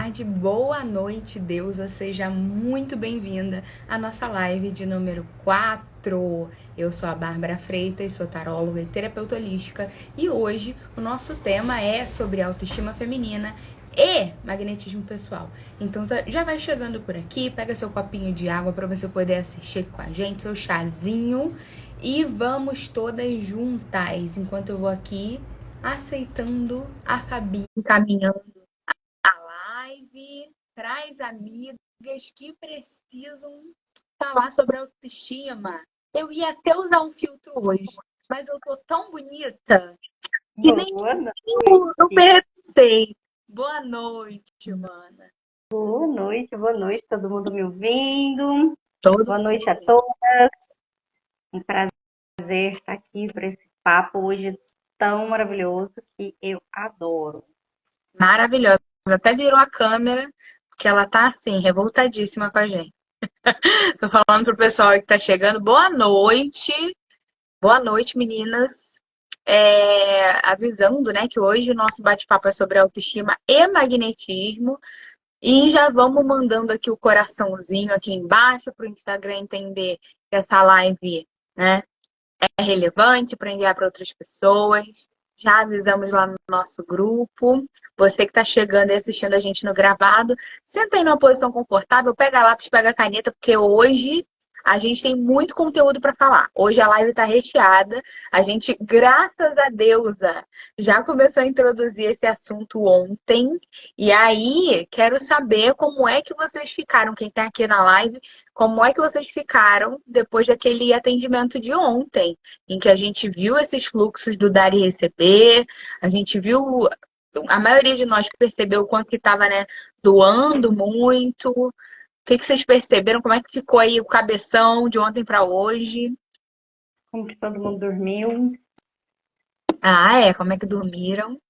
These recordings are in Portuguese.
tarde, boa noite, deusa. Seja muito bem-vinda à nossa live de número 4. Eu sou a Bárbara Freitas, sou taróloga e terapeuta holística e hoje o nosso tema é sobre autoestima feminina e magnetismo pessoal. Então já vai chegando por aqui, pega seu copinho de água para você poder assistir com a gente, seu chazinho, e vamos todas juntas, enquanto eu vou aqui aceitando a Fabi, caminhando live, traz amigas que precisam falar sobre autoestima. Eu ia até usar um filtro hoje, mas eu tô tão bonita que nem Boa eu noite. pensei. Boa noite, mana. Boa noite, todo mundo me ouvindo. Todo Boa noite a todos. Um prazer estar aqui para esse papo hoje tão maravilhoso que eu adoro. maravilhosa. Até virou a câmera, porque ela tá assim, revoltadíssima com a gente. Tô falando pro pessoal que tá chegando, boa noite. Boa noite, meninas. Avisando, né, que hoje o nosso bate-papo é sobre autoestima e magnetismo. E já vamos mandando aqui o coraçãozinho aqui embaixo para o Instagram entender que essa live, né, é relevante para enviar para outras pessoas. Já avisamos lá no nosso grupo. Você que está chegando e assistindo a gente no gravado, senta aí numa posição confortável, pega lápis, pega caneta, porque hoje a gente tem muito conteúdo para falar. Hoje a live está recheada. A gente, graças a Deus, já começou a introduzir esse assunto ontem. E aí, quero saber como é que vocês ficaram, quem está aqui na live, como é que vocês ficaram depois daquele atendimento de ontem, em que a gente viu esses fluxos do dar e receber, a gente viu, a maioria de nós percebeu o quanto que estava, né, doando muito. O que vocês perceberam? Como é que ficou aí o cabeção de ontem para hoje? Como que todo mundo dormiu? Como é que dormiram?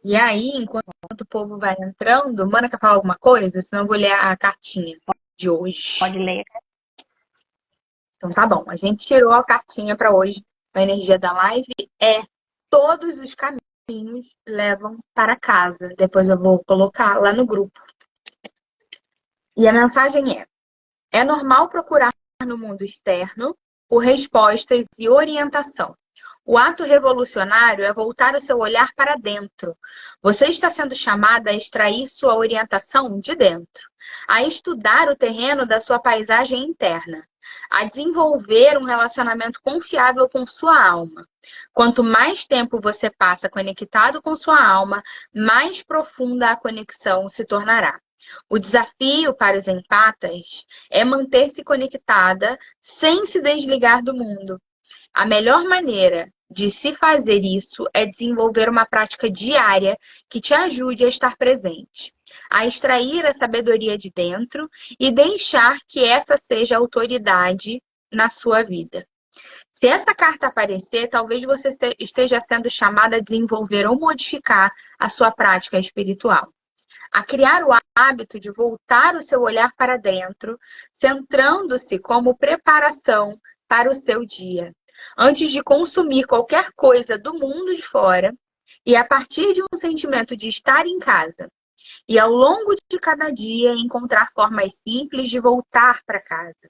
E aí, enquanto o povo vai entrando, Mana quer falar alguma coisa? Senão eu vou ler a cartinha de hoje. Pode ler. Então tá bom, a gente tirou a cartinha para hoje. A energia da live é todos os caminhos levam para casa. Depois eu vou colocar lá no grupo. E a mensagem é normal procurar no mundo externo por respostas e orientação. O ato revolucionário é voltar o seu olhar para dentro. Você está sendo chamada a extrair sua orientação de dentro, a estudar o terreno da sua paisagem interna, a desenvolver um relacionamento confiável com sua alma. Quanto mais tempo você passa conectado com sua alma, mais profunda a conexão se tornará. O desafio para os empatas é manter-se conectada sem se desligar do mundo. A melhor maneira de se fazer isso é desenvolver uma prática diária que te ajude a estar presente, a extrair a sabedoria de dentro e deixar que essa seja a autoridade na sua vida. Se essa carta aparecer, talvez você esteja sendo chamada a desenvolver ou modificar a sua prática espiritual, a criar o hábito de voltar o seu olhar para dentro, centrando-se como preparação para o seu dia, antes de consumir qualquer coisa do mundo de fora, e a partir de um sentimento de estar em casa. E ao longo de cada dia encontrar formas simples de voltar para casa.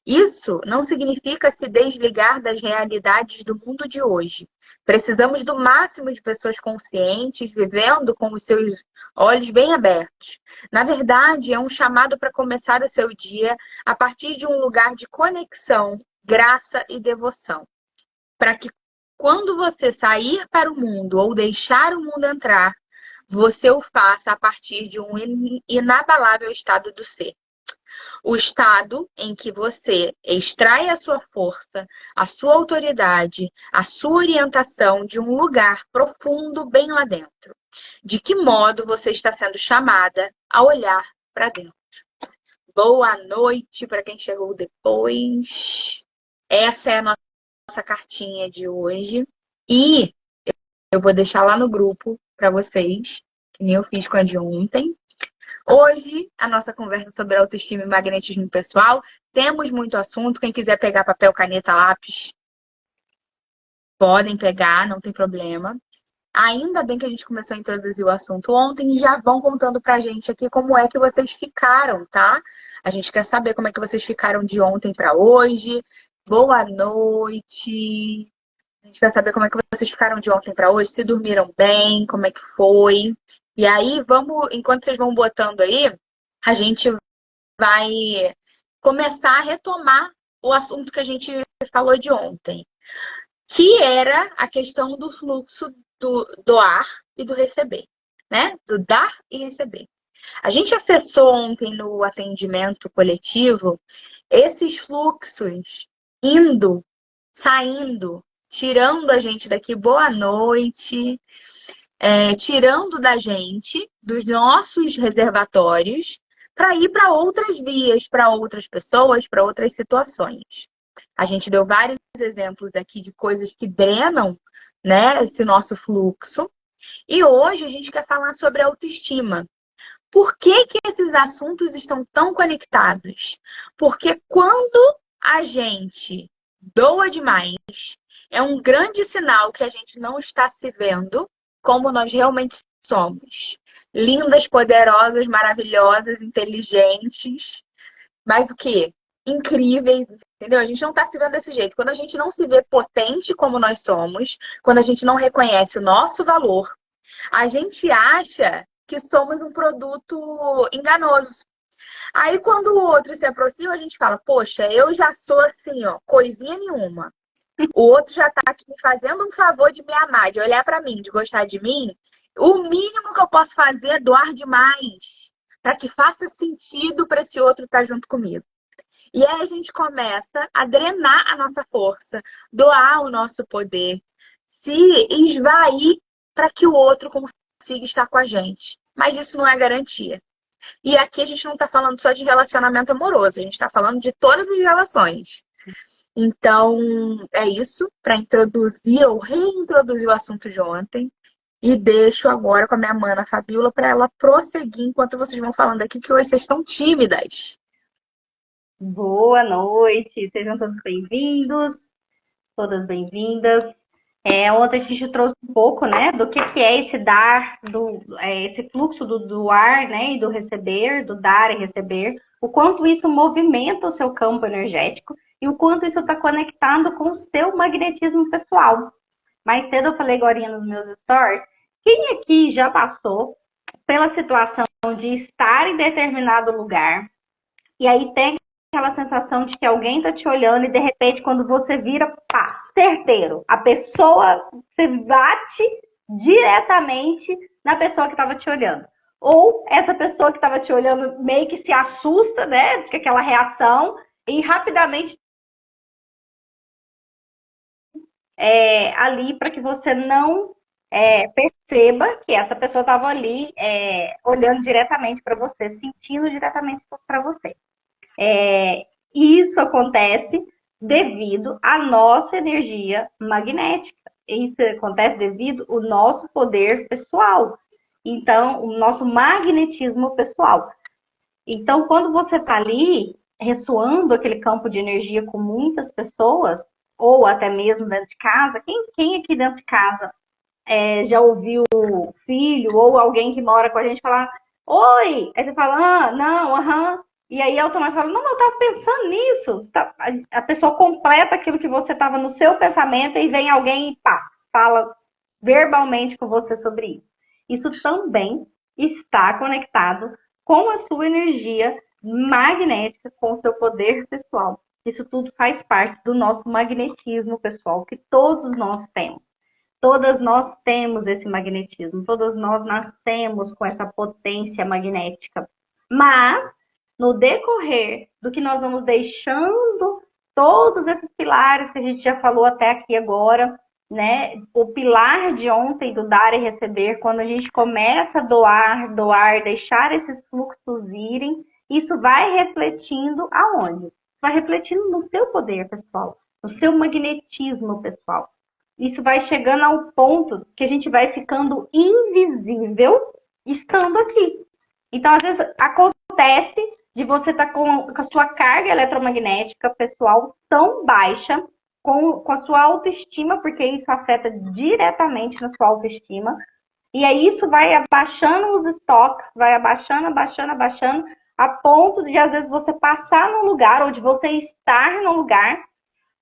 Isso não significa se desligar das realidades do mundo de hoje. Precisamos do máximo de pessoas conscientes, vivendo com os seus olhos bem abertos. Na verdade, é um chamado para começar o seu dia a partir de um lugar de conexão, graça e devoção. Para que quando você sair para o mundo ou deixar o mundo entrar, você o faça a partir de um inabalável estado do ser. O estado em que você extrai a sua força, a sua autoridade, a sua orientação de um lugar profundo bem lá dentro. De que modo você está sendo chamada a olhar para dentro? Boa noite para quem chegou depois. Essa é a nossa cartinha de hoje. E eu vou deixar lá no grupo para vocês, que nem eu fiz com a de ontem. Hoje, a nossa conversa sobre autoestima e magnetismo pessoal. Temos muito assunto. Quem quiser pegar papel, caneta, lápis, podem pegar, não tem problema. Ainda bem que a gente começou a introduzir o assunto ontem e já vão contando pra gente aqui como é que vocês ficaram, tá? A gente quer saber como é que vocês ficaram de ontem para hoje. Boa noite. A gente quer saber como é que vocês ficaram de ontem para hoje, se dormiram bem, como é que foi. E aí, vamos, enquanto vocês vão botando aí, a gente vai começar a retomar o assunto que a gente falou de ontem, que era a questão do fluxo do doar e do receber, né? Do dar e receber. A gente acessou ontem no atendimento coletivo esses fluxos indo, saindo, tirando a gente daqui, boa noite, tirando da gente, dos nossos reservatórios, para ir para outras vias, para outras pessoas, para outras situações. A gente deu vários exemplos aqui de coisas que drenam, né, esse nosso fluxo. E hoje a gente quer falar sobre autoestima. Por que que esses assuntos estão tão conectados? Porque quando a gente doa demais, é um grande sinal que a gente não está se vendo como nós realmente somos. Lindas, poderosas, maravilhosas, inteligentes, mas o quê? Incríveis, entendeu? A gente não está se vendo desse jeito. Quando a gente não se vê potente como nós somos, quando a gente não reconhece o nosso valor, a gente acha que somos um produto enganoso. Aí, quando o outro se aproxima, a gente fala: poxa, eu já sou assim, ó, coisinha nenhuma. O outro já tá aqui me fazendo um favor de me amar, de olhar pra mim, de gostar de mim. O mínimo que eu posso fazer é doar demais, para que faça sentido para esse outro estar junto comigo. E aí a gente começa a drenar a nossa força, doar o nosso poder, se esvair para que o outro consiga estar com a gente. Mas isso não é garantia. E aqui a gente não está falando só de relacionamento amoroso, a gente está falando de todas as relações. Então, é isso para introduzir ou reintroduzir o assunto de ontem. E deixo agora com a minha mana Fabiola para ela prosseguir enquanto vocês vão falando aqui que hoje vocês estão tímidas. Boa noite, sejam todos bem-vindos, todas bem-vindas. Ontem a gente trouxe um pouco, né, do que é esse dar, esse fluxo do doar, né, e do receber, do dar e receber, o quanto isso movimenta o seu campo energético e o quanto isso está conectado com o seu magnetismo pessoal. Mais cedo eu falei agora nos meus stories, quem aqui já passou pela situação de estar em determinado lugar e aí tem aquela sensação de que alguém está te olhando e de repente quando você vira, pá, certeiro, a pessoa, você bate diretamente na pessoa que estava te olhando. Ou essa pessoa que estava te olhando meio que se assusta, né, com aquela reação e rapidamente ali para que você não perceba que essa pessoa estava ali olhando diretamente para você, sentindo diretamente para você. Isso acontece devido à nossa energia magnética. Isso acontece devido ao nosso poder pessoal. Então, o nosso magnetismo pessoal. Então, quando você está ali ressoando aquele campo de energia com muitas pessoas, ou até mesmo dentro de casa, quem aqui dentro de casa já ouviu o filho ou alguém que mora com a gente falar: oi! Aí você fala: ah, não, aham. E aí automaticamente fala: não, eu estava pensando nisso. A pessoa completa aquilo que você estava no seu pensamento e vem alguém e pá, fala verbalmente com você sobre isso. Isso também está conectado com a sua energia magnética, com o seu poder pessoal. Isso tudo faz parte do nosso magnetismo pessoal, que todos nós temos. Todas nós temos esse magnetismo, todas nós nascemos com essa potência magnética. Mas, no decorrer do que nós vamos deixando todos esses pilares que a gente já falou até aqui agora, né? O pilar de ontem do dar e receber, quando a gente começa a doar, deixar esses fluxos irem, isso vai refletindo aonde? Vai refletindo no seu poder pessoal, no seu magnetismo pessoal. Isso vai chegando ao ponto que a gente vai ficando invisível estando aqui. Então, às vezes, acontece de você estar com a sua carga eletromagnética pessoal tão baixa com a sua autoestima, porque isso afeta diretamente na sua autoestima. E aí isso vai abaixando os estoques, vai abaixando, abaixando, abaixando, a ponto de às vezes você passar num lugar, ou de você estar num lugar,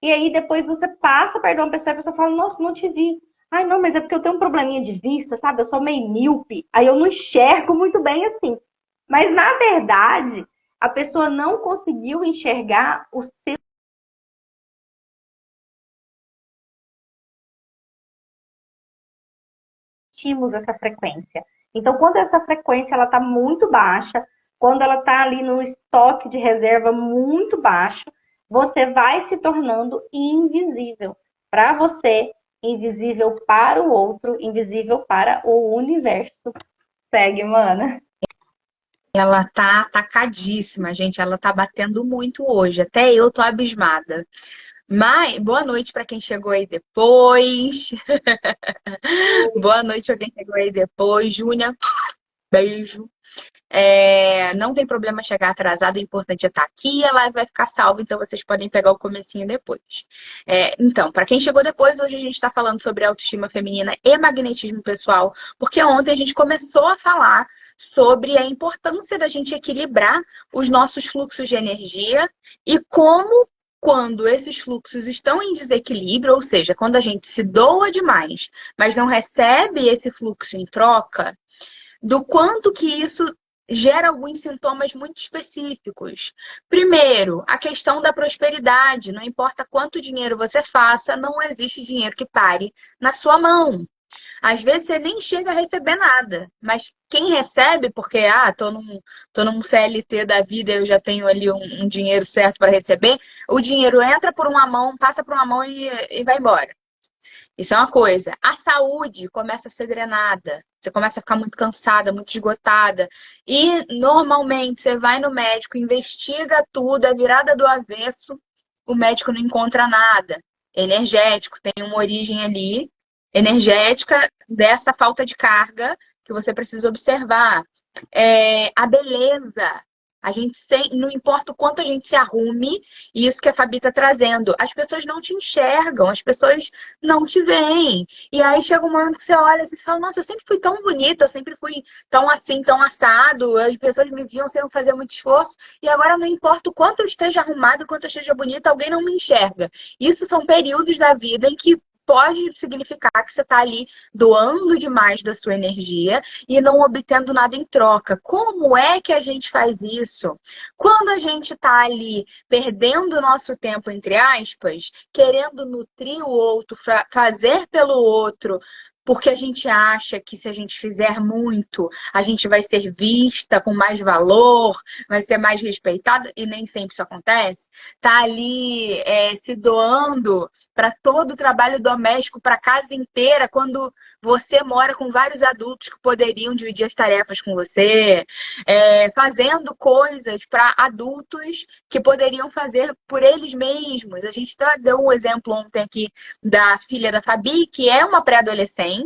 e aí depois você passa perto de uma pessoa e a pessoa fala, nossa, não te vi. Ai, não, mas é porque eu tenho um probleminha de vista, sabe? Eu sou meio míope, aí eu não enxergo muito bem assim. Mas na verdade, a pessoa não conseguiu enxergar os sentimos essa frequência. Então, quando essa frequência ela está muito baixa, quando ela está ali no estoque de reserva muito baixo, você vai se tornando invisível para você, invisível para o outro, invisível para o universo. Segue, mana. Ela tá atacadíssima, gente. Ela tá batendo muito hoje. Até eu tô abismada. Mas boa noite para quem chegou aí depois. Boa noite para quem chegou aí depois. Júnia, beijo. Não tem problema chegar atrasado, o importante é estar aqui, a live vai ficar salva, então vocês podem pegar o comecinho depois. Então, para quem chegou depois, hoje a gente está falando sobre autoestima feminina e magnetismo pessoal, porque ontem a gente começou a falar sobre a importância da gente equilibrar os nossos fluxos de energia e como, quando esses fluxos estão em desequilíbrio, ou seja, quando a gente se doa demais, mas não recebe esse fluxo em troca, do quanto que isso gera alguns sintomas muito específicos. Primeiro, a questão da prosperidade. Não importa quanto dinheiro você faça, não existe dinheiro que pare na sua mão. Às vezes você nem chega a receber nada, mas quem recebe, porque tô num CLT da vida, eu já tenho ali um dinheiro certo para receber, o dinheiro entra por uma mão, passa por uma mão e vai embora. Isso é uma coisa. A saúde começa a ser drenada. Você começa a ficar muito cansada, muito esgotada. E normalmente você vai no médico, investiga tudo, é virada do avesso, o médico não encontra nada. Energético, tem uma origem ali, energética dessa falta de carga que você precisa observar. A beleza. A gente não importa o quanto a gente se arrume, e isso que a Fabi está trazendo. As pessoas não te enxergam, as pessoas não te veem. E aí chega um momento que você olha e você fala, nossa, eu sempre fui tão bonita, eu sempre fui tão assim, tão assado, as pessoas me viam sem eu fazer muito esforço, e agora não importa o quanto eu esteja arrumado, o quanto eu esteja bonita, alguém não me enxerga. Isso são períodos da vida em que pode significar que você está ali doando demais da sua energia e não obtendo nada em troca. Como é que a gente faz isso? Quando a gente está ali perdendo o nosso tempo, entre aspas, querendo nutrir o outro, fazer pelo outro, porque a gente acha que se a gente fizer muito, a gente vai ser vista com mais valor, vai ser mais respeitada, e nem sempre isso acontece. Tá ali se doando para todo o trabalho doméstico, para a casa inteira, quando você mora com vários adultos que poderiam dividir as tarefas com você, fazendo coisas para adultos que poderiam fazer por eles mesmos. A gente deu um exemplo ontem aqui da filha da Fabi, que é uma pré-adolescente,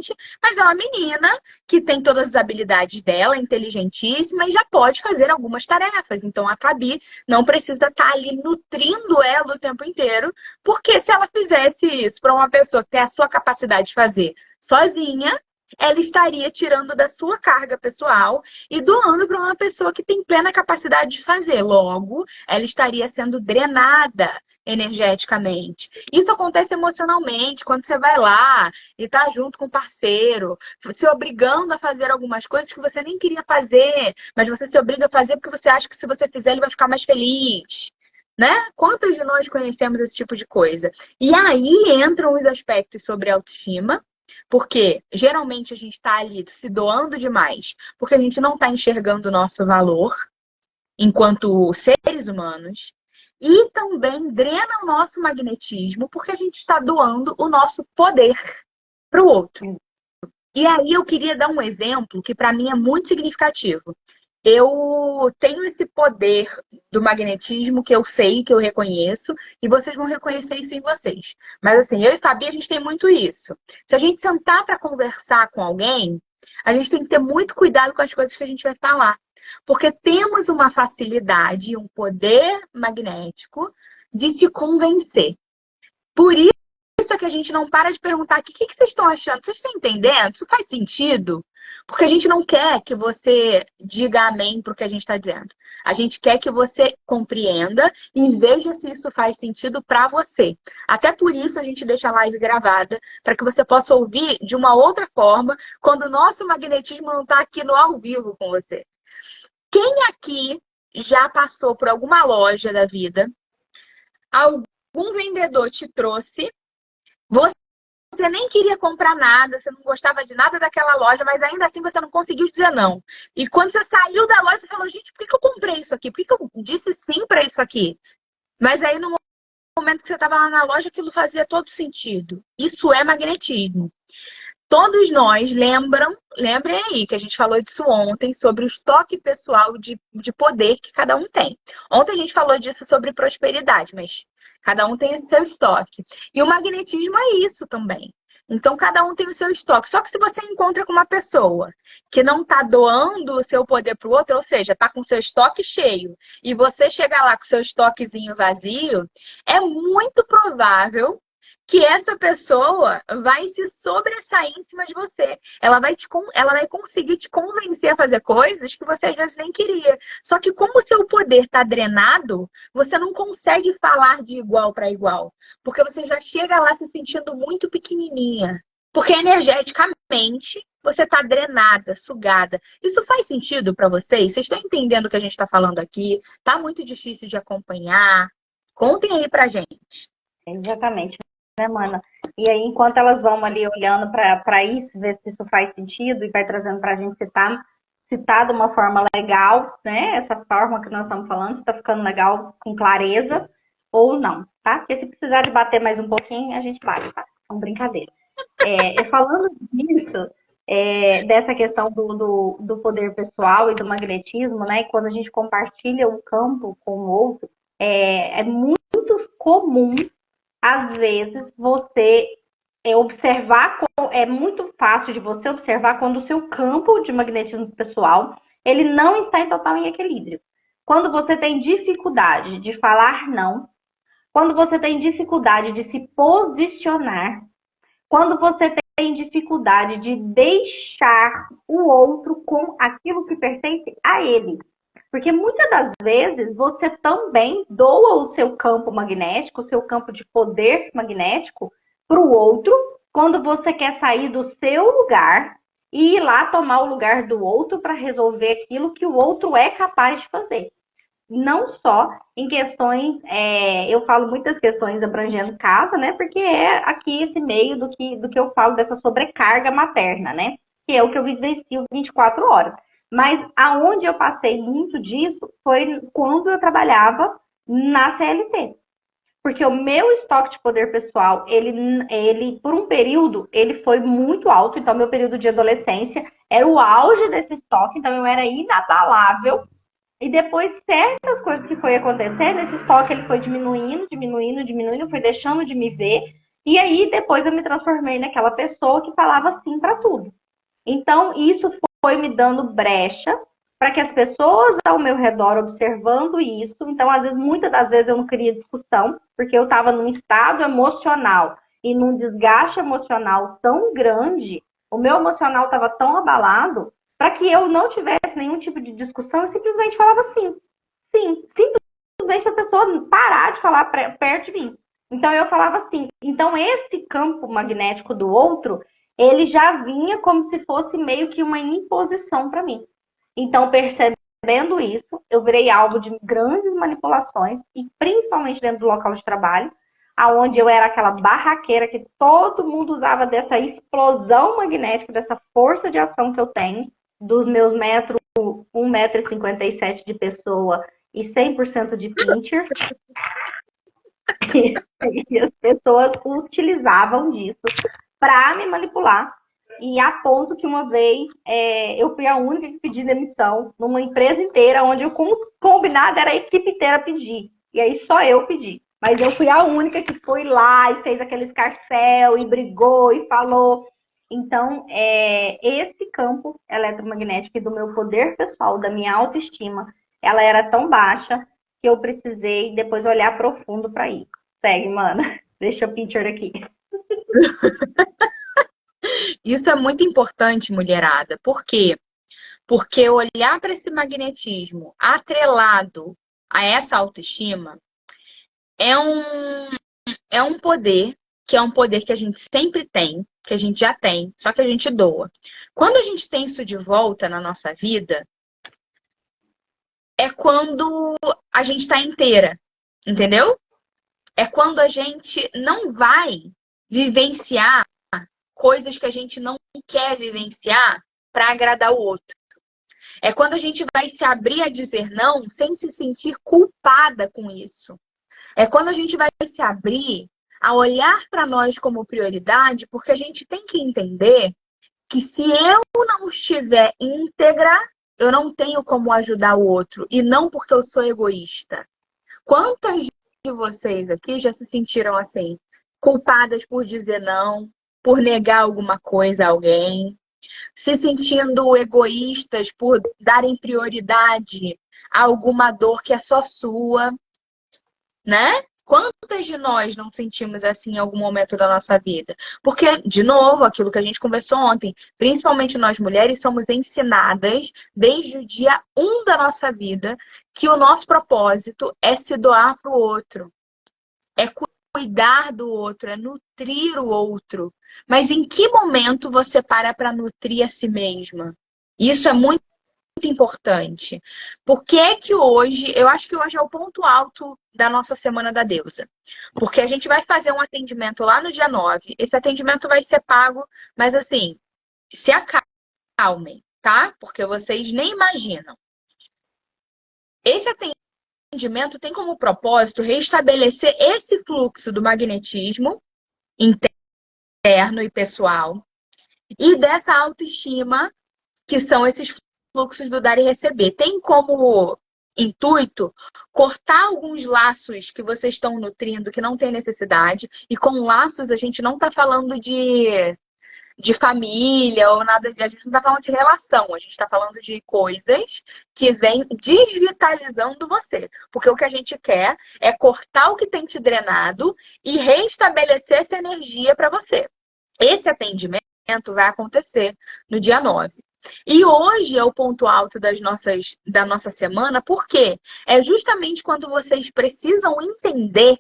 mas é uma menina que tem todas as habilidades dela, inteligentíssima, e já pode fazer algumas tarefas. Então a Fabi não precisa estar ali nutrindo ela o tempo inteiro, porque se ela fizesse isso para uma pessoa que tem a sua capacidade de fazer sozinha, ela estaria tirando da sua carga pessoal e doando para uma pessoa que tem plena capacidade de fazer. Logo, ela estaria sendo drenada energeticamente. Isso acontece emocionalmente, quando você vai lá e tá junto com o parceiro, se obrigando a fazer algumas coisas que você nem queria fazer, mas você se obriga a fazer porque você acha que se você fizer ele vai ficar mais feliz. Né? Quantos de nós conhecemos esse tipo de coisa? E aí entram os aspectos sobre autoestima, porque geralmente a gente está ali se doando demais, porque a gente não está enxergando o nosso valor enquanto seres humanos, e também drena o nosso magnetismo, porque a gente está doando o nosso poder para o outro. E aí eu queria dar um exemplo que para mim é muito significativo. Eu tenho esse poder do magnetismo que eu sei, que eu reconheço, e vocês vão reconhecer isso em vocês. Mas assim, eu e Fabi, a gente tem muito isso. Se a gente sentar para conversar com alguém, a gente tem que ter muito cuidado com as coisas que a gente vai falar. Porque temos uma facilidade, um poder magnético de te convencer. Por isso é que a gente não para de perguntar aqui, o que vocês estão achando? Vocês estão entendendo? Isso faz sentido? Porque a gente não quer que você diga amém para o que a gente está dizendo. A gente quer que você compreenda e veja se isso faz sentido para você. Até por isso a gente deixa a live gravada, para que você possa ouvir de uma outra forma, quando o nosso magnetismo não está aqui no ao vivo com você. Quem aqui já passou por alguma loja da vida, algum vendedor te trouxe, você nem queria comprar nada, você não gostava de nada daquela loja, mas ainda assim você não conseguiu dizer não. E quando você saiu da loja, você falou, gente, por que eu comprei isso aqui? Por que eu disse sim para isso aqui? Mas aí no momento que você estava lá na loja, aquilo fazia todo sentido. Isso é magnetismo. Todos nós lembrem aí que a gente falou disso ontem, sobre o estoque pessoal de poder que cada um tem. Ontem a gente falou disso sobre prosperidade, mas cada um tem esse seu estoque. E o magnetismo é isso também. Então, cada um tem o seu estoque. Só que se você encontra com uma pessoa que não está doando o seu poder para o outro, ou seja, está com o seu estoque cheio, e você chega lá com o seu estoquezinho vazio, é muito provável que essa pessoa vai se sobressair em cima de você. Ela vai conseguir te convencer a fazer coisas que você às vezes nem queria. Só que como o seu poder está drenado, você não consegue falar de igual para igual. Porque você já chega lá se sentindo muito pequenininha. Porque energeticamente você está drenada, sugada. Isso faz sentido para vocês? Vocês estão entendendo o que a gente está falando aqui? Tá muito difícil de acompanhar? Contem aí pra gente. Exatamente, né, mana? E aí, enquanto elas vão ali olhando para isso, ver se isso faz sentido e vai trazendo para a gente se tá de uma forma legal, né? Essa forma que nós estamos falando, se tá ficando legal com clareza ou não, tá? Porque se precisar de bater mais um pouquinho, a gente bate, tá? É uma brincadeira. Falando disso, dessa questão do poder pessoal e do magnetismo, né? E quando a gente compartilha o campo com o outro, é muito comum às vezes você observar, é muito fácil de você observar quando o seu campo de magnetismo pessoal ele não está em total em equilíbrio. Quando você tem dificuldade de falar não, quando você tem dificuldade de se posicionar, quando você tem dificuldade de deixar o outro com aquilo que pertence a ele. Porque muitas das vezes você também doa o seu campo magnético, o seu campo de poder magnético para o outro, quando você quer sair do seu lugar e ir lá tomar o lugar do outro para resolver aquilo que o outro é capaz de fazer. Não só em questões, eu falo muitas questões abrangendo casa, né? Porque é aqui esse meio do que eu falo dessa sobrecarga materna, né? Que é o que eu vivencio 24 horas. Mas aonde eu passei muito disso foi quando eu trabalhava na CLT. Porque o meu estoque de poder pessoal, ele por um período, ele foi muito alto. Então, meu período de adolescência era o auge desse estoque. Então, eu era inabalável. E depois, certas coisas que foi acontecendo, esse estoque ele foi diminuindo, diminuindo, diminuindo, foi deixando de me ver. E aí, depois eu me transformei naquela pessoa que falava sim para tudo. Então, isso foi me dando brecha para que as pessoas ao meu redor observando isso. Então, às vezes, muitas das vezes eu não queria discussão, porque eu estava num estado emocional e num desgaste emocional tão grande, o meu emocional estava tão abalado, para que eu não tivesse nenhum tipo de discussão, eu simplesmente falava sim. Sim, simplesmente a pessoa parar de falar perto de mim. Então, eu falava assim. Então, esse campo magnético do outro, ele já vinha como se fosse meio que uma imposição para mim. Então, percebendo isso, eu virei alvo de grandes manipulações, e principalmente dentro do local de trabalho, aonde eu era aquela barraqueira que todo mundo usava dessa explosão magnética, dessa força de ação que eu tenho, dos meus metros, 1,57 m de pessoa e 100% de pincher. E as pessoas utilizavam disso para me manipular. E a ponto que uma vez eu fui a única que pedi demissão numa empresa inteira, onde o combinado era a equipe inteira pedir. E aí só eu pedi. Mas eu fui a única que foi lá e fez aquele escarcéu, e brigou, e falou. Então, esse campo eletromagnético e do meu poder pessoal, da minha autoestima, ela era tão baixa que eu precisei depois olhar profundo para isso. Segue, mana. Deixa o picture aqui. Isso é muito importante, mulherada. Por quê? Porque olhar para esse magnetismo atrelado a essa autoestima é um poder, que é um poder que a gente sempre tem, que a gente já tem, só que a gente doa. Quando a gente tem isso de volta na nossa vida, é quando a gente está inteira, entendeu? É quando a gente não vai vivenciar coisas que a gente não quer vivenciar para agradar o outro. É quando a gente vai se abrir a dizer não sem se sentir culpada com isso. É quando a gente vai se abrir a olhar para nós como prioridade, porque a gente tem que entender que se eu não estiver íntegra, eu não tenho como ajudar o outro. E não porque eu sou egoísta. Quantas de vocês aqui já se sentiram assim, culpadas por dizer não, por negar alguma coisa a alguém, se sentindo egoístas por darem prioridade a alguma dor que é só sua, né? Quantas de nós não sentimos assim em algum momento da nossa vida? Porque, de novo, aquilo que a gente conversou ontem, principalmente nós mulheres, somos ensinadas desde o dia 1 da nossa vida que o nosso propósito é se doar para o outro, é cuidar do outro, é nutrir o outro. Mas em que momento você para nutrir a si mesma? Isso é muito importante. Por que é que hoje, eu acho que hoje é o ponto alto da nossa Semana da Deusa. Porque a gente vai fazer um atendimento lá no dia 9. Esse atendimento vai ser pago, mas assim, se acalmem, tá? Porque vocês nem imaginam. Esse atendimento tem como propósito restabelecer esse fluxo do magnetismo interno e pessoal e dessa autoestima, que são esses fluxos do dar e receber. Tem como intuito cortar alguns laços que vocês estão nutrindo que não tem necessidade. E com laços a gente não está falando de família ou nada, a gente não está falando de relação, a gente está falando de coisas que vêm desvitalizando você. Porque o que a gente quer é cortar o que tem te drenado e restabelecer essa energia para você. Esse atendimento vai acontecer no dia 9. E hoje é o ponto alto da nossa semana, porque é justamente quando vocês precisam entender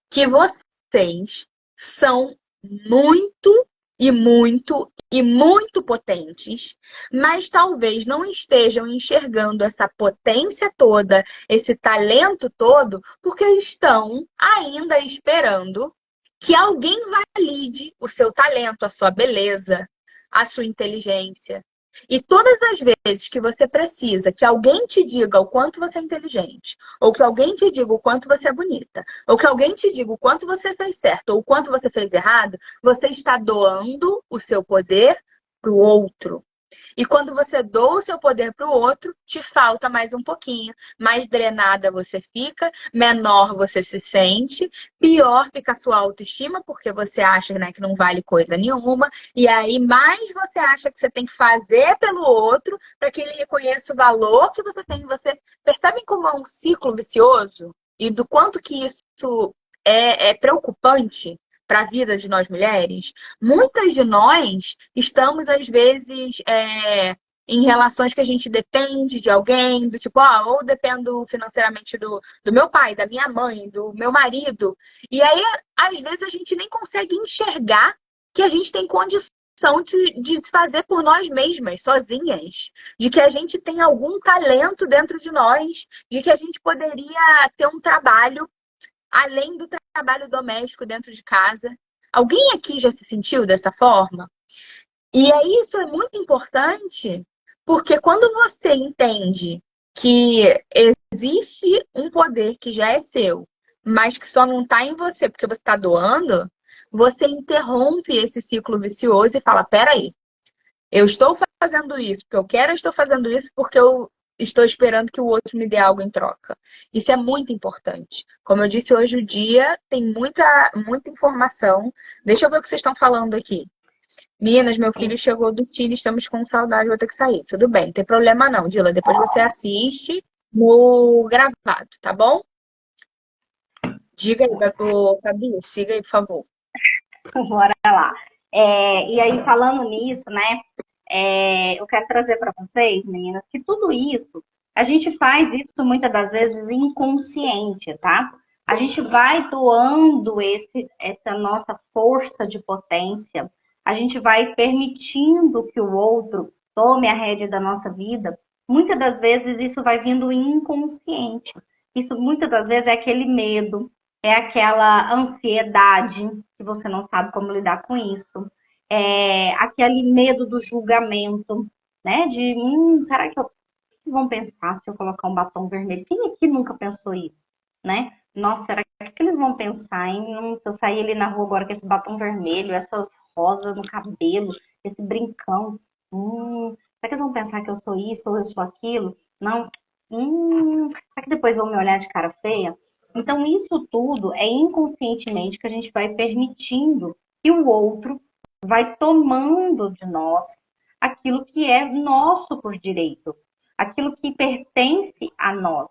que vocês são muito e muito e muito potentes, mas talvez não estejam enxergando essa potência toda, esse talento todo, porque estão ainda esperando que alguém valide o seu talento, a sua beleza, a sua inteligência. E todas as vezes que você precisa que alguém te diga o quanto você é inteligente, ou que alguém te diga o quanto você é bonita, ou que alguém te diga o quanto você fez certo ou o quanto você fez errado, você está doando o seu poder para o outro. E quando você doa o seu poder para o outro, te falta mais um pouquinho. Mais drenada você fica, menor você se sente, pior fica a sua autoestima, porque você acha, né, que não vale coisa nenhuma. E aí, mais você acha que você tem que fazer pelo outro para que ele reconheça o valor que você tem em você. Percebem como é um ciclo vicioso? E do quanto que isso é preocupante para a vida de nós mulheres? Muitas de nós estamos, às vezes, em relações que a gente depende de alguém, do tipo, ou dependo financeiramente do meu pai, da minha mãe, do meu marido. E aí, às vezes, a gente nem consegue enxergar que a gente tem condição de se fazer por nós mesmas, sozinhas. De que a gente tem algum talento dentro de nós, de que a gente poderia ter um trabalho além do trabalho doméstico dentro de casa. Alguém aqui já se sentiu dessa forma? E aí isso é muito importante, porque quando você entende que existe um poder que já é seu, mas que só não está em você porque você está doando, você interrompe esse ciclo vicioso e fala: peraí, eu estou fazendo isso porque eu quero, eu estou fazendo isso porque eu estou esperando que o outro me dê algo em troca. Isso é muito importante. Como eu disse, hoje o dia tem muita informação. Deixa eu ver o que vocês estão falando aqui. Minas, meu filho chegou do Chile, estamos com saudade, vou ter que sair. Tudo bem, não tem problema não, Dila. Depois você assiste no gravado, tá bom? Diga aí, Fabi, siga aí, por favor. Bora lá. E aí, falando nisso, né? Eu quero trazer para vocês, meninas, que tudo isso, a gente faz isso muitas das vezes inconsciente, tá? A gente vai doando essa nossa força de potência, a gente vai permitindo que o outro tome a rédea da nossa vida. Muitas das vezes isso vai vindo inconsciente. Isso muitas das vezes é aquele medo, é aquela ansiedade que você não sabe como lidar com isso, é aquele medo do julgamento, né? De, será que vão pensar se eu colocar um batom vermelho? Quem aqui nunca pensou isso, né? Nossa, será que eles vão pensar em se eu sair ali na rua agora com esse batom vermelho, essas rosas no cabelo, esse brincão? Será que eles vão pensar que eu sou isso ou eu sou aquilo? Não. Será que depois vão me olhar de cara feia? Então, isso tudo é inconscientemente que a gente vai permitindo que o outro vai tomando de nós aquilo que é nosso por direito, aquilo que pertence a nós.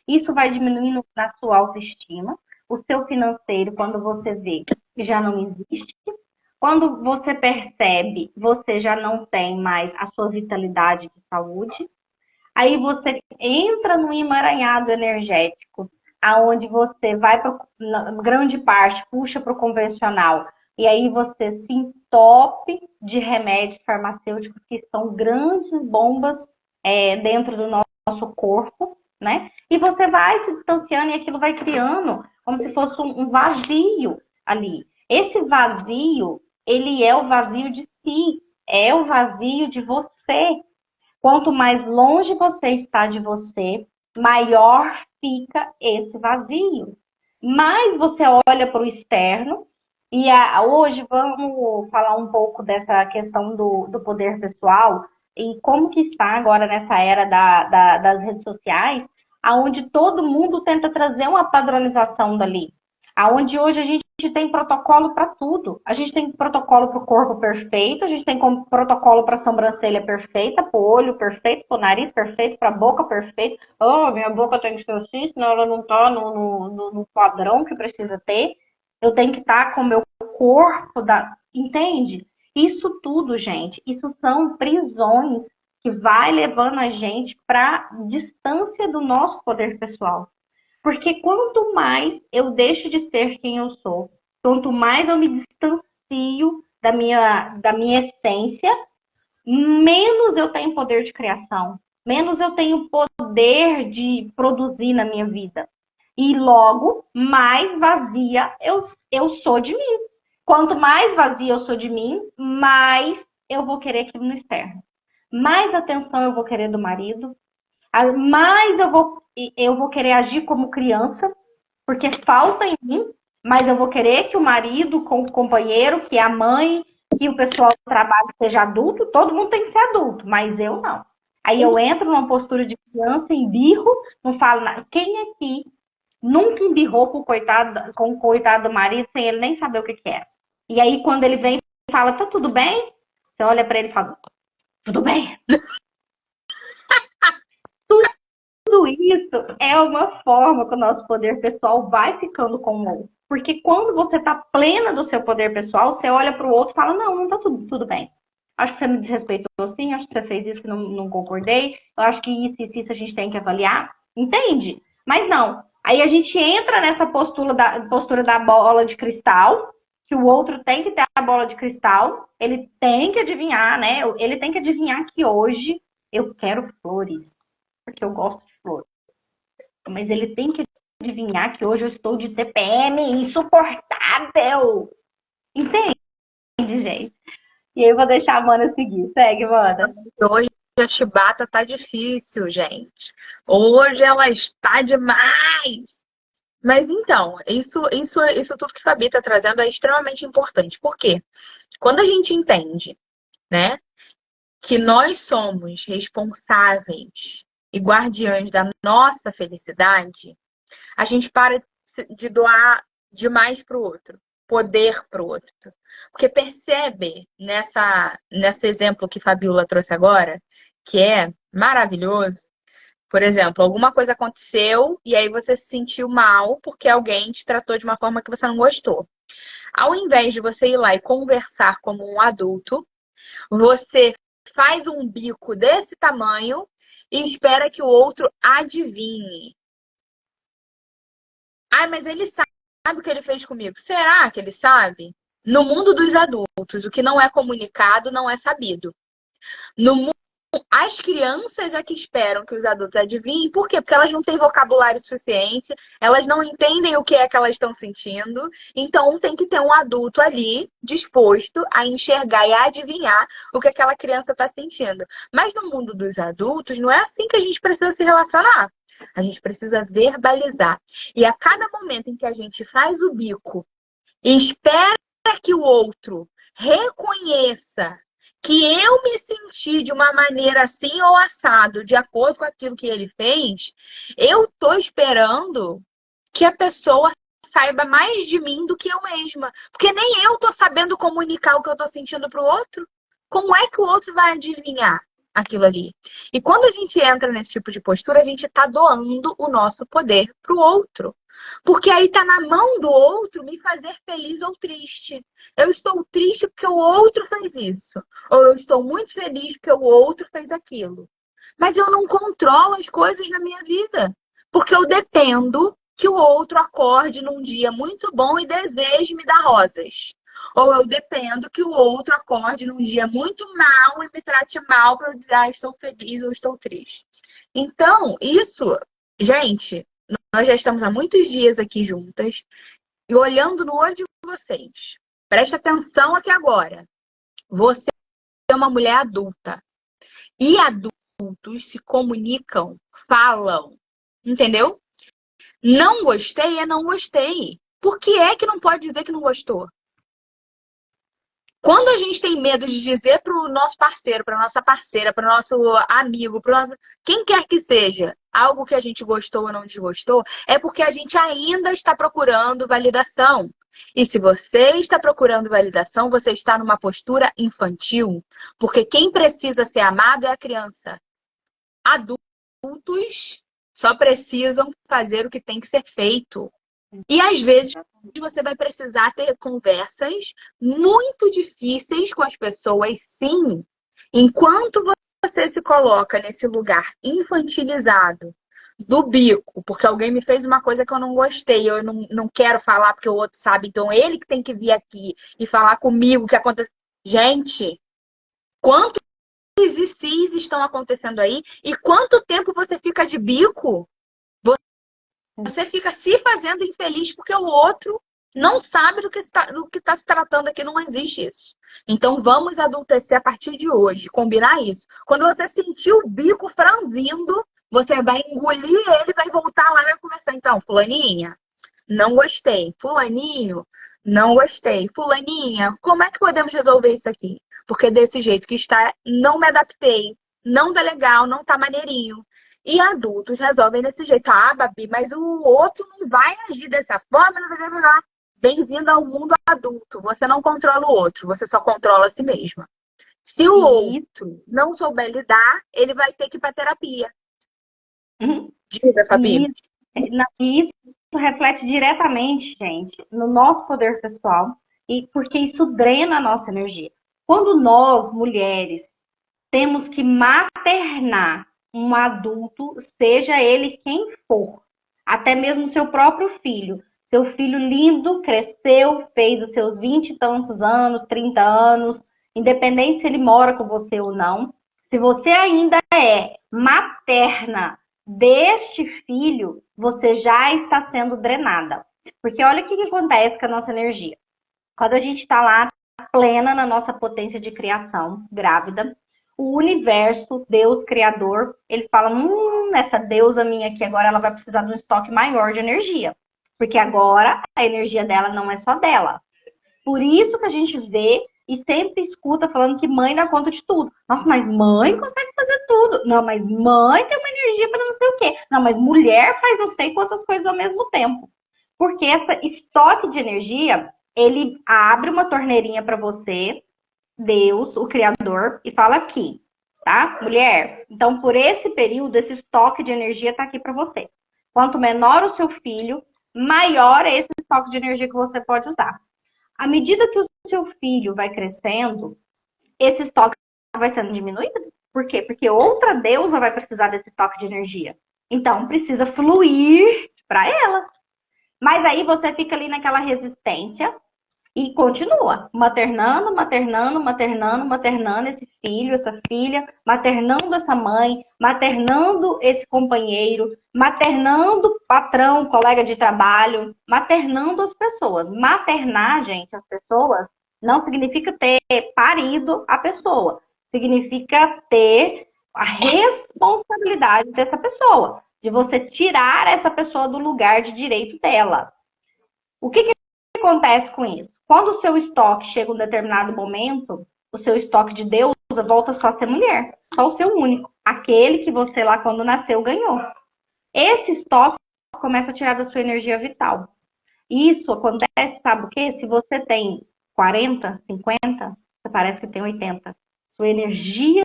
Isso vai diminuindo na sua autoestima, o seu financeiro, quando você vê que já não existe. Quando você percebe, você já não tem mais a sua vitalidade de saúde. Aí você entra num emaranhado energético, aonde você vai para grande parte, puxa para o convencional, e aí você se entope de remédios farmacêuticos que são grandes bombas dentro do nosso corpo, né? E você vai se distanciando e aquilo vai criando como se fosse um vazio ali. Esse vazio, ele é o vazio de si, é o vazio de você. Quanto mais longe você está de você, maior fica esse vazio. Mais você olha para o externo, e hoje vamos falar um pouco dessa questão do poder pessoal e como que está agora nessa era das redes sociais, aonde todo mundo tenta trazer uma padronização dali. Aonde hoje a gente tem protocolo para tudo. A gente tem protocolo para o corpo perfeito, a gente tem protocolo para a sobrancelha perfeita, para o olho perfeito, para o nariz perfeito, para a boca perfeita. Oh, minha boca tem que ser assim, senão ela não está no padrão que precisa ter. Eu tenho que estar com o meu corpo, entende? Isso tudo, gente, isso são prisões que vai levando a gente para distância do nosso poder pessoal. Porque quanto mais eu deixo de ser quem eu sou, quanto mais eu me distancio da minha essência, menos eu tenho poder de criação, menos eu tenho poder de produzir na minha vida. E logo, mais vazia eu sou de mim. Quanto mais vazia eu sou de mim, mais eu vou querer aquilo no externo. Mais atenção eu vou querer do marido, mais eu vou querer agir como criança, porque falta em mim, mas eu vou querer que o marido, com o companheiro, que a mãe, que o pessoal do trabalho seja adulto, todo mundo tem que ser adulto, mas eu não. Aí eu entro numa postura de criança, embirro, não falo nada. Quem aqui nunca embirrou com o coitado do marido sem ele nem saber o que é? E aí quando ele vem e fala, tá tudo bem? Você olha para ele e fala, tudo bem? Tudo isso é uma forma que o nosso poder pessoal vai ficando com o outro. Porque quando você está plena do seu poder pessoal, você olha para o outro e fala, não está tudo bem. Acho que você me desrespeitou sim, acho que você fez isso que não concordei, eu acho que isso a gente tem que avaliar. Entende? Mas não. Aí a gente entra nessa postura da bola de cristal, que o outro tem que ter a bola de cristal, ele tem que adivinhar, né? Ele tem que adivinhar que hoje eu quero flores, porque eu gosto de flores. Mas ele tem que adivinhar que hoje eu estou de TPM insuportável. Entende, gente? E aí eu vou deixar a Mana seguir. Segue, Mana. Hoje a chibata tá difícil, gente. Hoje ela está demais. Mas então, isso tudo que a Fabi tá trazendo é extremamente importante. Por quê? Quando a gente entende, né, que nós somos responsáveis e guardiães da nossa felicidade, a gente para de doar demais para o outro, poder para o outro. Porque percebe nesse exemplo que Fabiola trouxe agora, que é maravilhoso, Por exemplo, alguma coisa aconteceu e aí você se sentiu mal porque alguém te tratou de uma forma que você não gostou. Ao invés de você ir lá e conversar como um adulto, você faz um bico desse tamanho e espera que o outro adivinhe. Ah, mas ele sabe o que ele fez comigo. Será que ele sabe? No mundo dos adultos, o que não é comunicado não é sabido. No mundo, as crianças é que esperam que os adultos adivinhem. Por quê? Porque elas não têm vocabulário suficiente, elas não entendem o que é que elas estão sentindo. Então, tem que ter um adulto ali disposto a enxergar e a adivinhar o que aquela criança está sentindo. Mas no mundo dos adultos, não é assim que a gente precisa se relacionar. A gente precisa verbalizar. E a cada momento em que a gente faz o bico e espera que o outro reconheça que eu me senti de uma maneira assim ou assado, de acordo com aquilo que ele fez, eu tô esperando que a pessoa saiba mais de mim do que eu mesma. Porque nem eu tô sabendo comunicar o que eu tô sentindo pro outro. Como é que o outro vai adivinhar aquilo ali? E quando a gente entra nesse tipo de postura, a gente tá doando o nosso poder pro outro. Porque aí tá na mão do outro me fazer feliz ou triste. Eu estou triste porque o outro fez isso. Ou eu estou muito feliz porque o outro fez aquilo. Mas eu não controlo as coisas na minha vida. Porque eu dependo que o outro acorde num dia muito bom e deseje me dar rosas. Ou eu dependo que o outro acorde num dia muito mal e me trate mal para eu dizer, ah, estou feliz ou estou triste. Então, isso, gente, nós já estamos há muitos dias aqui juntas e olhando no olho de vocês. Preste atenção aqui agora. Você é uma mulher adulta. E adultos se comunicam, falam. Entendeu? Não gostei é não gostei. Por que é que não pode dizer que não gostou? Quando a gente tem medo de dizer para o nosso parceiro, para nossa parceira, para o nosso amigo, para quem quer que seja, algo que a gente gostou ou não desgostou, é porque a gente ainda está procurando validação. E se você está procurando validação, você está numa postura infantil. Porque quem precisa ser amado é a criança. Adultos só precisam fazer o que tem que ser feito. E às vezes você vai precisar ter conversas muito difíceis com as pessoas, sim. Enquanto você se coloca nesse lugar infantilizado, do bico, porque alguém me fez uma coisa que eu não gostei, eu não quero falar porque o outro sabe, então ele que tem que vir aqui e falar comigo o que aconteceu. Gente, quantos e sis estão acontecendo aí? E quanto tempo você fica de bico? Você fica se fazendo infeliz porque o outro não sabe do que está se tratando aqui, não existe isso. Então vamos adultecer a partir de hoje, combinar isso. Quando você sentir o bico franzindo, você vai engolir ele, vai voltar lá e vai conversar. Então, fulaninha, não gostei. Fulaninho, não gostei. Fulaninha, como é que podemos resolver isso aqui? Porque desse jeito que está, não me adaptei. Não tá legal, não tá maneirinho. E adultos resolvem desse jeito. Ah, Babi, mas o outro não vai agir dessa forma, não sei o que lá. Bem-vindo ao mundo adulto. Você não controla o outro, você só controla a si mesma. Se o outro não souber lidar, ele vai ter que ir para terapia. Diga, Fabi. Isso reflete diretamente, gente, no nosso poder pessoal, e porque isso drena a nossa energia. Quando nós, mulheres, temos que maternar um adulto, seja ele quem for, até mesmo seu próprio filho. Seu filho lindo, cresceu, fez os seus 20 e tantos anos, 30 anos, independente se ele mora com você ou não. Se você ainda é materna deste filho, você já está sendo drenada. Porque olha o que acontece com a nossa energia. Quando a gente está lá plena na nossa potência de criação, grávida, o universo, Deus Criador, ele fala, essa deusa minha aqui agora, ela vai precisar de um estoque maior de energia. Porque agora a energia dela não é só dela. Por isso que a gente vê e sempre escuta falando que mãe dá conta de tudo. Nossa, mas mãe consegue fazer tudo. Não, mas mãe tem uma energia para não sei o quê. Não, mas mulher faz não sei quantas coisas ao mesmo tempo. Porque esse estoque de energia, ele abre uma torneirinha para você, Deus, o Criador, e fala aqui, tá? Mulher, então por esse período, esse estoque de energia tá aqui para você. Quanto menor o seu filho, maior é esse estoque de energia que você pode usar. À medida que o seu filho vai crescendo, esse estoque vai sendo diminuído. Por quê? Porque outra deusa vai precisar desse estoque de energia. Então, precisa fluir para ela. Mas aí você fica ali naquela resistência e continua maternando, maternando, maternando, maternando esse filho, essa filha, maternando essa mãe, maternando esse companheiro, maternando patrão, colega de trabalho, maternando as pessoas. Maternar, gente, as pessoas não significa ter parido a pessoa, significa ter a responsabilidade dessa pessoa, de você tirar essa pessoa do lugar de direito dela. O que acontece com isso? Quando o seu estoque chega a um determinado momento, o seu estoque de deusa volta só a ser mulher, só o seu único, aquele que você lá quando nasceu ganhou. Esse estoque começa a tirar da sua energia vital. Isso acontece, sabe o quê? Se você tem 40, 50, você parece que tem 80. Sua energia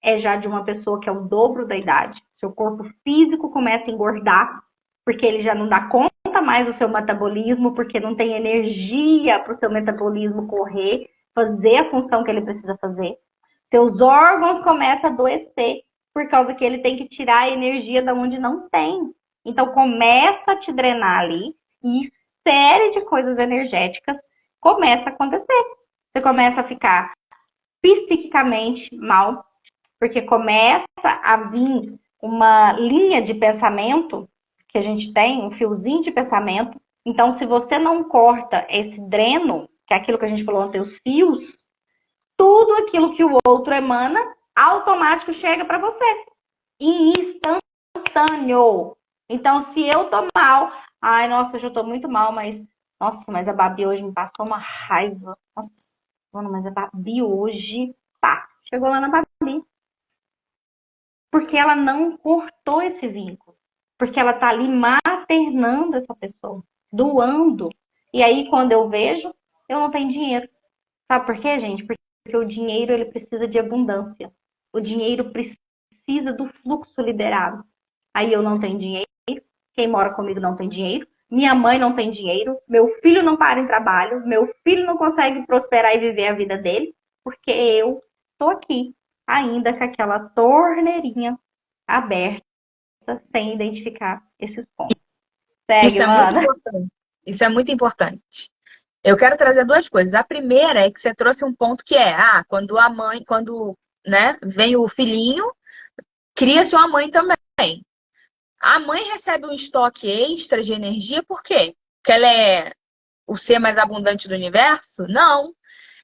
é já de uma pessoa que é o dobro da idade. Seu corpo físico começa a engordar, porque ele já não dá conta mais do seu metabolismo, porque não tem energia para o seu metabolismo correr, fazer a função que ele precisa fazer. Seus órgãos começam a adoecer, por causa que ele tem que tirar a energia da onde não tem. Então começa a te drenar ali, e série de coisas energéticas começa a acontecer. Você começa a ficar psiquicamente mal, porque começa a vir uma linha de pensamento que a gente tem, um fiozinho de pensamento. Então, se você não corta esse dreno, que é aquilo que a gente falou ontem, os fios, tudo aquilo que o outro emana, automático chega para você. Instantâneo. Então, se eu tô mal, ai, nossa, hoje eu tô muito mal, mas, nossa, mas a Babi hoje me passou uma raiva. Nossa, mano, mas a Babi hoje, pá, chegou lá na Babi. Porque ela não cortou esse vínculo. Porque ela tá ali maternando essa pessoa, doando. E aí, quando eu vejo, eu não tenho dinheiro. Sabe por quê, gente? Porque o dinheiro, ele precisa de abundância. O dinheiro precisa do fluxo liberado. Aí eu não tenho dinheiro, quem mora comigo não tem dinheiro, minha mãe não tem dinheiro, meu filho não para em trabalho, meu filho não consegue prosperar e viver a vida dele, porque eu tô aqui, ainda com aquela torneirinha aberta, sem identificar esses pontos. Segue, Isso é muito mano. importante. Isso é muito importante. Eu quero trazer duas coisas. A primeira é que você trouxe um ponto que é, quando a mãe, quando, né, vem o filhinho, cria-se uma mãe também. A mãe recebe um estoque extra de energia, por quê? Porque ela é o ser mais abundante do universo? Não.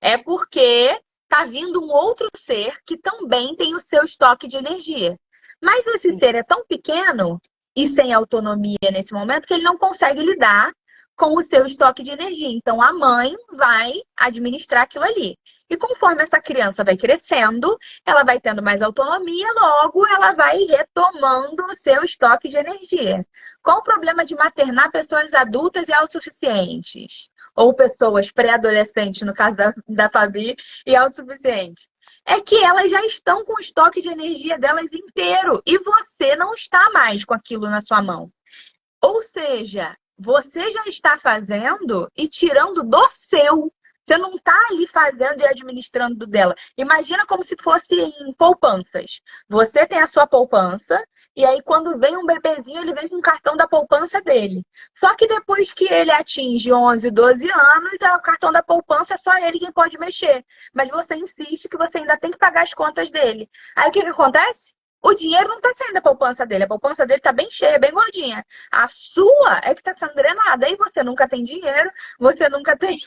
É porque tá vindo um outro ser que também tem o seu estoque de energia. Mas esse ser é tão pequeno e sem autonomia nesse momento que ele não consegue lidar com o seu estoque de energia. Então a mãe vai administrar aquilo ali. E conforme essa criança vai crescendo, ela vai tendo mais autonomia, logo ela vai retomando o seu estoque de energia. Qual o problema de maternar pessoas adultas e autossuficientes? Ou pessoas pré-adolescentes, no caso da Fabi, e autossuficientes? É que elas já estão com o estoque de energia delas inteiro e você não está mais com aquilo na sua mão. Ou seja, você já está fazendo e tirando do seu. Você não está ali fazendo e administrando do dela. Imagina como se fosse em poupanças. Você tem a sua poupança e aí quando vem um bebezinho, ele vem com o cartão da poupança dele. Só que depois que ele atinge 11, 12 anos, o cartão da poupança é só ele quem pode mexer. Mas você insiste que você ainda tem que pagar as contas dele. Aí o que acontece? O dinheiro não está saindo da poupança dele. A poupança dele está bem cheia, bem gordinha. A sua é que está sendo drenada. Aí você nunca tem dinheiro, você nunca tem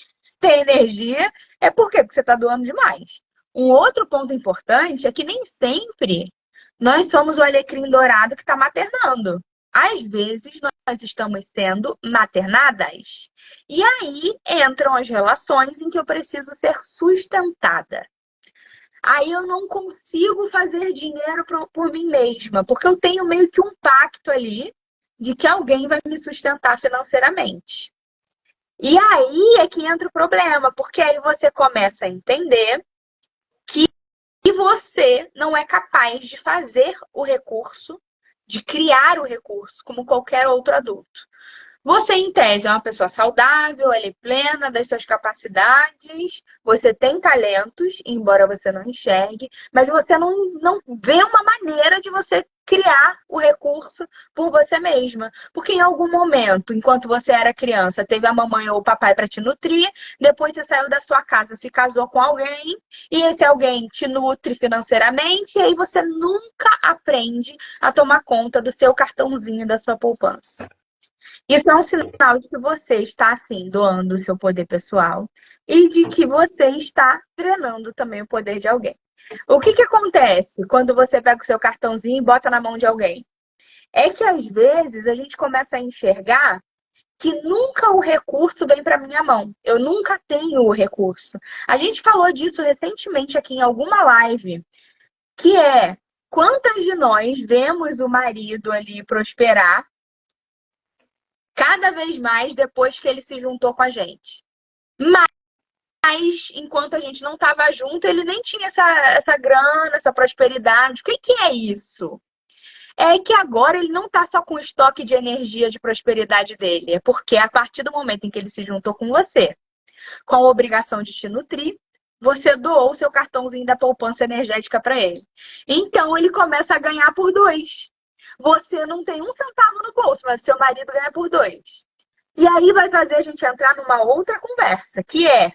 energia. É por quê? Porque você está doando demais. Um outro ponto importante é que nem sempre nós somos o alecrim dourado que está maternando. Às vezes nós estamos sendo maternadas. E aí entram as relações em que eu preciso ser sustentada. Aí eu não consigo fazer dinheiro por mim mesma, porque eu tenho meio que um pacto ali de que alguém vai me sustentar financeiramente. E aí é que entra o problema, porque aí você começa a entender que E você não é capaz de fazer o recurso, de criar o recurso, como qualquer outro adulto. Você, em tese, é uma pessoa saudável, ela é plena das suas capacidades, você tem talentos, embora você não enxergue, mas você não vê uma maneira de você criar o recurso por você mesma. Porque em algum momento, enquanto você era criança, teve a mamãe ou o papai para te nutrir, depois você saiu da sua casa, se casou com alguém, e esse alguém te nutre financeiramente, e aí você nunca aprende a tomar conta do seu cartãozinho da sua poupança. Isso é um sinal de que você está, assim, doando o seu poder pessoal e de que você está drenando também o poder de alguém. O que que acontece quando você pega o seu cartãozinho e bota na mão de alguém? É que, às vezes, a gente começa a enxergar que nunca o recurso vem para minha mão. Eu nunca tenho o recurso. A gente falou disso recentemente aqui em alguma live, que é quantas de nós vemos o marido ali prosperar cada vez mais depois que ele se juntou com a gente. Mas, enquanto a gente não estava junto, ele nem tinha essa grana, essa prosperidade. O que que é isso? É que agora ele não está só com o estoque de energia de prosperidade dele. É porque a partir do momento em que ele se juntou com você, com a obrigação de te nutrir, você doou o seu cartãozinho da poupança energética para ele. Então, ele começa a ganhar por dois. Você não tem um centavo no bolso, mas seu marido ganha por dois. E aí vai fazer a gente entrar numa outra conversa, que é: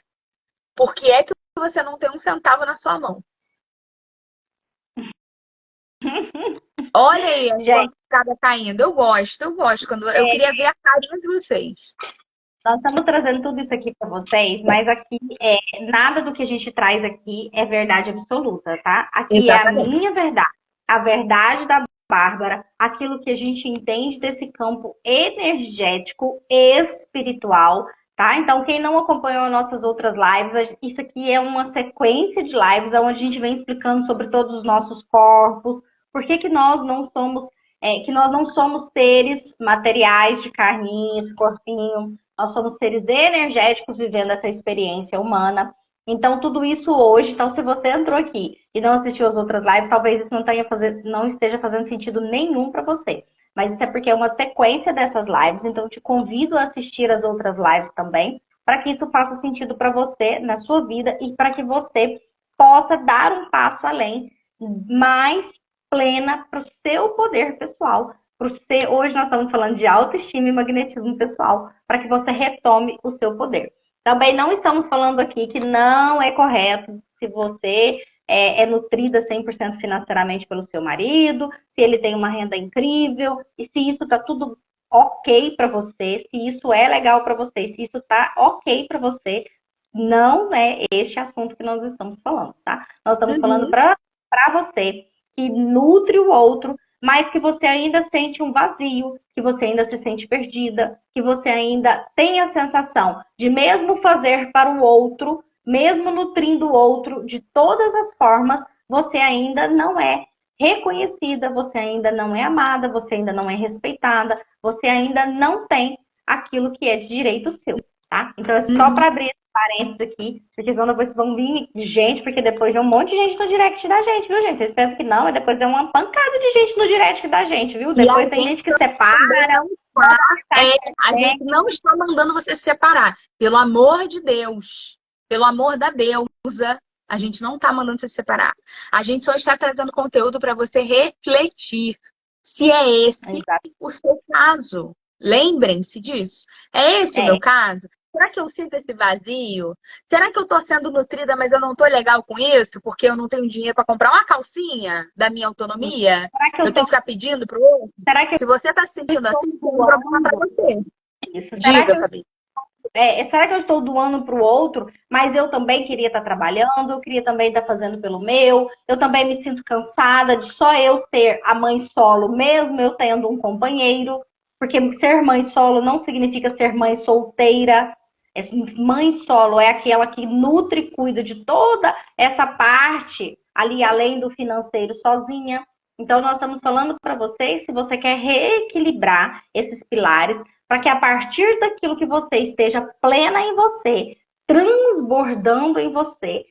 por que é que você não tem um centavo na sua mão? Olha aí a Gente, escada caindo. Eu gosto. Quando eu queria ver a carinha de vocês. nós estamos trazendo tudo isso aqui para vocês, mas aqui nada do que a gente traz aqui é verdade absoluta, tá? Aqui é a Exatamente. minha verdade, a verdade da Bárbara, aquilo que a gente entende desse campo energético e espiritual, tá? Então, quem não acompanhou nossas outras lives, isso aqui é uma sequência de lives onde a gente vem explicando sobre todos os nossos corpos, por que que nós não somos, que nós não somos seres materiais de carninha, esse corpinho. Nós somos seres energéticos vivendo essa experiência humana. Então, tudo isso hoje, então, se você entrou aqui e não assistiu as outras lives, talvez isso não esteja fazendo sentido nenhum para você. Mas isso é porque é uma sequência dessas lives, então eu te convido a assistir as outras lives também, para que isso faça sentido para você na sua vida e para que você possa dar um passo além, mais plena para o seu poder pessoal. Hoje nós estamos falando de autoestima e magnetismo pessoal, para que você retome o seu poder. Também não estamos falando aqui que não é correto se você é nutrida 100% financeiramente pelo seu marido, se ele tem uma renda incrível, e se isso está tudo ok para você, se isso é legal para você, se isso está ok para você, não é este assunto que nós estamos falando, tá? Nós estamos falando para você que nutre o outro, mas que você ainda sente um vazio, que você ainda se sente perdida, que você ainda tem a sensação de mesmo fazer para o outro, mesmo nutrindo o outro de todas as formas, você ainda não é reconhecida, você ainda não é amada, você ainda não é respeitada, você ainda não tem aquilo que é de direito seu, tá? Então é só para abrir parênteses aqui, porque senão depois vão vir gente, porque depois vem um monte de gente no direct da gente, viu, gente? Vocês pensam que não, mas depois é uma pancada de gente no direct da gente, viu? Depois tem gente que separa. A gente não está mandando você se separar. Pelo amor de Deus. Pelo amor da deusa. A gente não está mandando você se separar. A gente só está trazendo conteúdo para você refletir. Se é esse o seu caso. Lembrem-se disso. É esse o meu caso? Será que eu sinto esse vazio? Será que eu tô sendo nutrida, mas eu não tô legal com isso? Porque eu não tenho dinheiro para comprar uma calcinha da minha autonomia? Eu tenho que ficar pedindo pro outro? Se você tá se sentindo assim, tem um problema para você. Diga, Fabi. Será que eu estou doando para o outro, mas eu também queria estar trabalhando, eu queria também estar fazendo pelo meu, eu também me sinto cansada de só eu ser a mãe solo, mesmo eu tendo um companheiro, porque ser mãe solo não significa ser mãe solteira. Mãe solo é aquela que nutre e cuida de toda essa parte ali, além do financeiro, sozinha. Então, nós estamos falando para vocês, se você quer reequilibrar esses pilares, para que a partir daquilo que você esteja plena em você, transbordando em você,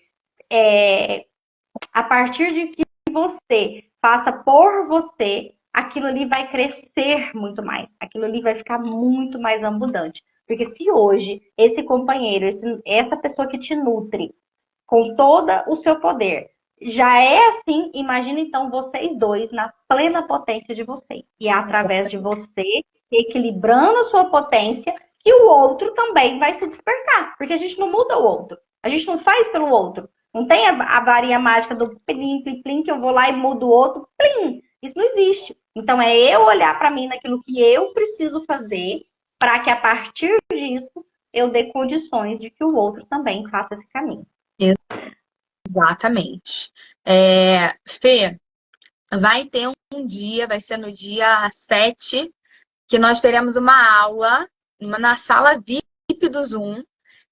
A partir de que você faça por você, aquilo ali vai crescer muito mais. Aquilo ali vai ficar muito mais abundante. Porque se hoje esse companheiro, essa pessoa que te nutre com todo o seu poder, já é assim, imagina então vocês dois na plena potência de vocês. E é através de você, equilibrando a sua potência, que o outro também vai se despertar. Porque a gente não muda o outro. A gente não faz pelo outro. Não tem a varinha mágica do plim, plim, plim, que eu vou lá e mudo o outro, plim. Isso não existe. Então é eu olhar para mim naquilo que eu preciso fazer para que a partir disso eu dê condições de que o outro também faça esse caminho. Exatamente. Fê, vai ter um dia, vai ser no dia 7, que nós teremos uma aula na sala VIP do Zoom.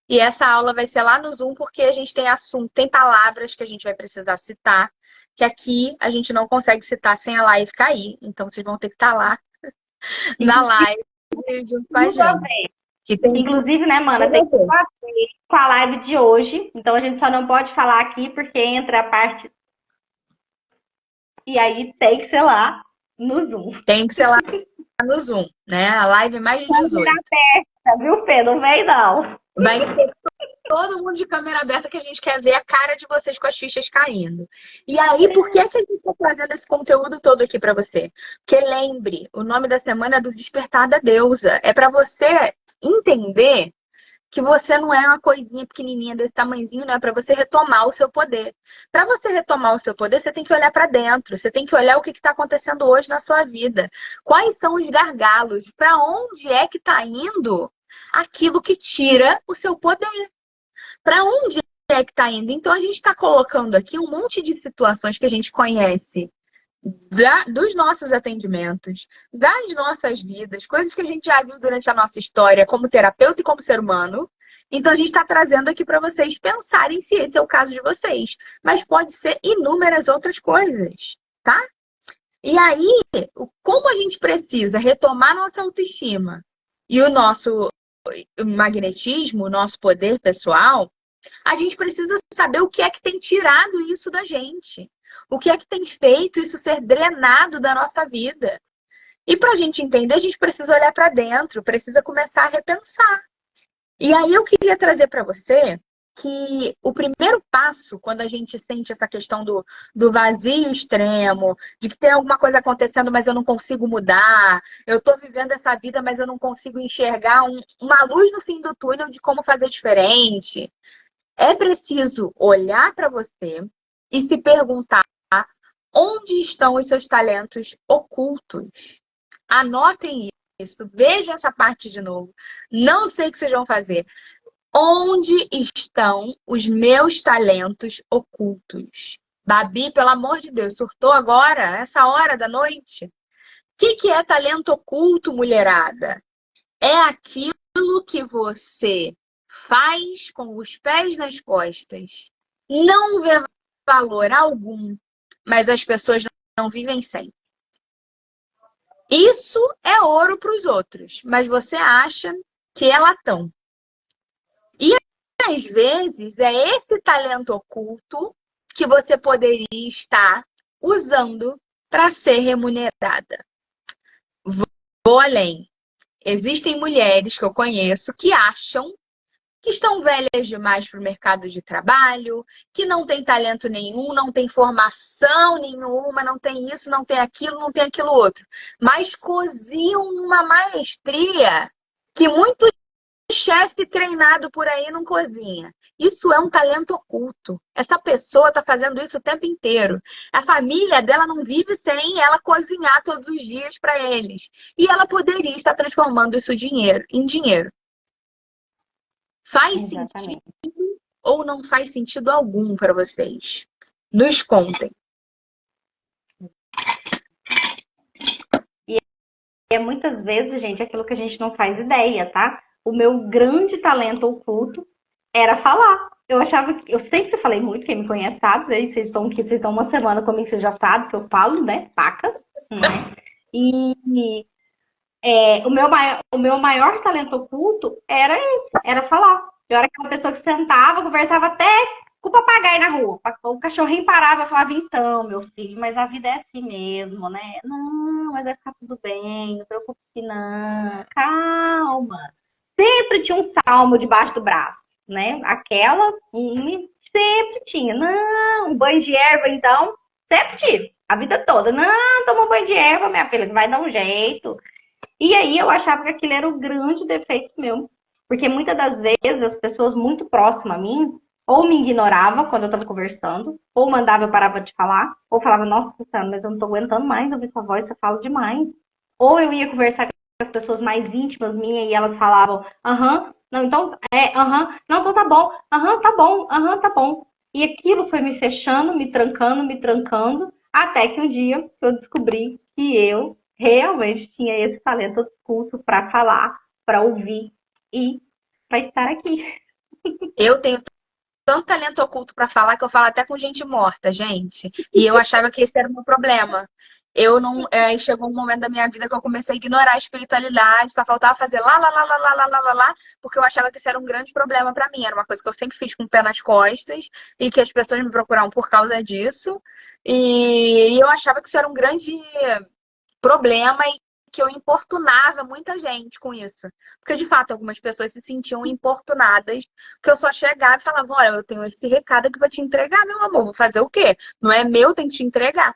E essa aula vai ser lá no Zoom, porque a gente tem assunto, tem palavras que a gente vai precisar citar, que aqui a gente não consegue citar sem a live cair. Então vocês vão ter que estar lá na live junto com a gente. Que tem Inclusive, né, mana, tem que fazer com a live de hoje. Então a gente só não pode falar aqui porque entra a parte. E aí tem que ser lá no Zoom. Tem que ser lá no Zoom, né? A live mais de 18. Aberta, viu, Fê? Não vem, não. Vai ter todo mundo de câmera aberta, que a gente quer ver a cara de vocês com as fichas caindo. E aí, por que a gente está trazendo esse conteúdo todo aqui para você? Porque lembre, o nome da semana é do Despertar da Deusa. É para você entender que você não é uma coisinha pequenininha desse tamanhozinho, não é para você retomar o seu poder. Para você retomar o seu poder, você tem que olhar para dentro, você tem que olhar o que está acontecendo hoje na sua vida. Quais são os gargalos? Para onde é que está indo aquilo que tira o seu poder? Para onde é que está indo? Então, a gente está colocando aqui um monte de situações que a gente conhece dos nossos atendimentos, das nossas vidas, coisas que a gente já viu durante a nossa história como terapeuta e como ser humano. Então, a gente está trazendo aqui para vocês pensarem se esse é o caso de vocês. Mas pode ser inúmeras outras coisas, tá? E aí, como a gente precisa retomar nossa autoestima e o nosso magnetismo, o nosso poder pessoal, a gente precisa saber o que é que tem tirado isso da gente. O que é que tem feito isso ser drenado da nossa vida. E para a gente entender, a gente precisa olhar para dentro, precisa começar a repensar. E aí eu queria trazer para você que o primeiro passo, quando a gente sente essa questão do vazio extremo, de que tem alguma coisa acontecendo, mas eu não consigo mudar, eu estou vivendo essa vida, mas eu não consigo enxergar uma luz no fim do túnel de como fazer diferente. É preciso olhar para você e se perguntar onde estão os seus talentos ocultos. Anotem isso, vejam essa parte de novo. Não sei o que vocês vão fazer. Onde estão os meus talentos ocultos? Babi, pelo amor de Deus, surtou agora, essa hora da noite? O que é talento oculto, mulherada? É aquilo que você faz com os pés nas costas. Não vê valor algum, mas as pessoas não vivem sem. Isso é ouro para os outros, mas você acha que é latão. E às vezes é esse talento oculto que você poderia estar usando para ser remunerada. Vou além. Existem mulheres que eu conheço que acham que estão velhas demais para o mercado de trabalho, que não tem talento nenhum, não tem formação nenhuma, não tem isso, não tem aquilo outro. Mas cozinham uma maestria que muito chefe treinado por aí não cozinha. Isso é um talento oculto. Essa pessoa está fazendo isso o tempo inteiro. A família dela não vive sem ela cozinhar todos os dias para eles. E ela poderia estar transformando isso em dinheiro. Faz sentido ou não faz sentido algum para vocês? Nos contem. E é muitas vezes, gente, aquilo que a gente não faz ideia, tá? O meu grande talento oculto era falar. Eu sempre falei muito, quem me conhece sabe, né? Vocês estão aqui, vocês estão uma semana comigo, vocês já sabem que eu falo, né? Pacas, né? E o meu maior talento oculto era esse, era falar. Eu era aquela pessoa que sentava, conversava até com o papagaio na rua. O cachorrinho parava e falava, então, meu filho, mas a vida é assim mesmo, né? Não, mas vai ficar tudo bem, não preocupe-se não, calma. Sempre tinha um salmo debaixo do braço, né? Aquela, sempre tinha. Não, um banho de erva, então, sempre tive. A vida toda. Não, toma um banho de erva, minha filha, que vai dar um jeito. E aí eu achava que aquilo era o grande defeito meu. Porque muitas das vezes as pessoas muito próximas a mim ou me ignoravam quando eu estava conversando, ou mandava eu parava de falar, ou falava, nossa senhora, mas eu não estou aguentando mais ouvir sua voz, você fala demais. Ou eu ia conversar com as pessoas mais íntimas minhas e elas falavam, aham, não, então, aham, não, então tá bom, aham, tá bom, aham, tá bom. E aquilo foi me fechando, me trancando, até que um dia eu descobri que eu realmente tinha esse talento oculto para falar, para ouvir e para estar aqui. Eu tenho tanto talento oculto pra falar que eu falo até com gente morta, gente. E eu achava que esse era o meu problema. Eu não. Chegou um momento da minha vida que eu comecei a ignorar a espiritualidade, só faltava fazer lá, lá, lá, lá, lá, lá, lá, lá, lá, porque eu achava que isso era um grande problema pra mim. Era uma coisa que eu sempre fiz com o pé nas costas e que as pessoas me procuravam por causa disso. E eu achava que isso era um grande problema e que eu importunava muita gente com isso. Porque, de fato, algumas pessoas se sentiam importunadas, que eu só chegava e falava, olha, eu tenho esse recado aqui pra te entregar, meu amor, vou fazer o quê? Não é meu, tem que te entregar.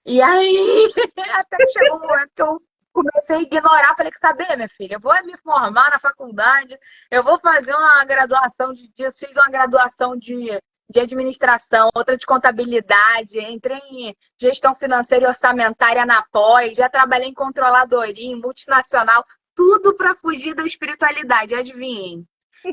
E aí, até que chegou um momento que eu comecei a ignorar, falei que saber, minha filha, eu vou me formar na faculdade, eu vou fazer uma graduação fiz uma graduação de administração, outra de contabilidade, entrei em gestão financeira e orçamentária na pós, já trabalhei em controladoria, em multinacional, tudo para fugir da espiritualidade, adivinhem.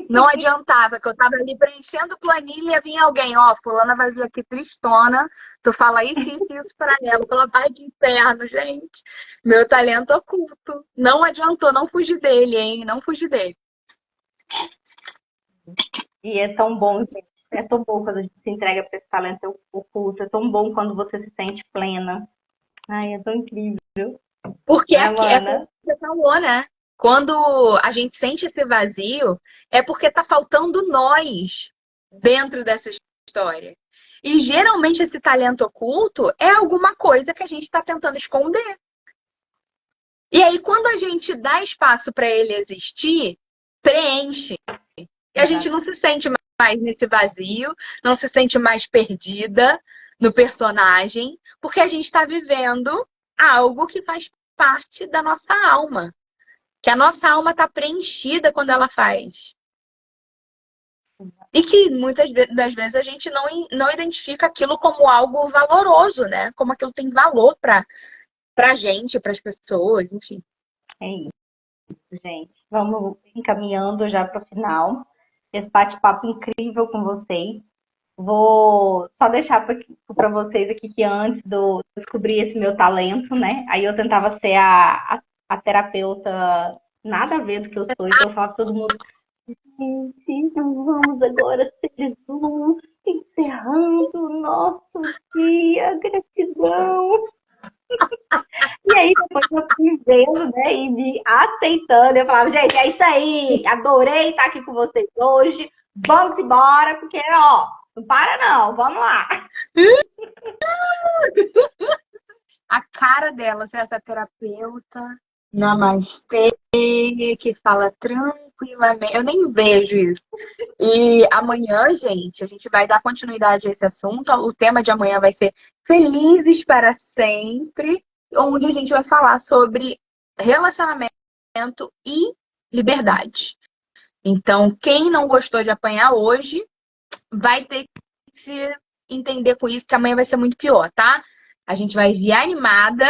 Não adiantava, que eu tava ali preenchendo planilha e vinha alguém, ó, fulana vai vir aqui tristona, tu fala isso pra ela, pela parte de inferno, gente. Meu talento oculto. Não adiantou, não fugir dele, hein? Não fugir dele. E é tão bom, gente. É tão bom quando a gente se entrega para esse talento oculto. É tão bom quando você se sente plena. Ai, é tão incrível, Porque né, aqui é como mana? você falou, né? Quando a gente sente esse vazio, é porque tá faltando nós dentro dessa história. E geralmente esse talento oculto é alguma coisa que a gente está tentando esconder. E aí, quando a gente dá espaço para ele existir, preenche. E a gente Exato. não se sente mais nesse vazio, não se sente mais perdida no personagem, porque a gente está vivendo algo que faz parte da nossa alma. Que a nossa alma está preenchida quando ela faz. E que muitas das vezes a gente não identifica aquilo como algo valoroso, né? Como aquilo tem valor para a gente, para as pessoas, enfim. É isso, gente. Vamos encaminhando já para o final. Esse bate-papo incrível com vocês. Vou só deixar para vocês aqui que antes do descobrir esse meu talento, né? Aí eu tentava ser a terapeuta nada a ver do que eu sou. Então eu falava para todo mundo, gente, nós vamos agora ser luz, encerrando o nosso dia, gratidão. E aí depois eu fui vendo, né, e me aceitando. Eu falava, gente, é isso aí, adorei estar aqui com vocês hoje. Vamos embora, porque, ó, não para não, vamos lá. A cara dela ser essa terapeuta, namastê, que fala tranquilamente. Eu nem vejo isso. E amanhã, gente, a gente vai dar continuidade a esse assunto. O tema de amanhã vai ser Felizes para Sempre, onde a gente vai falar sobre relacionamento e liberdade. Então, quem não gostou de apanhar hoje vai ter que se entender com isso, que amanhã vai ser muito pior, tá? A gente vai vir animada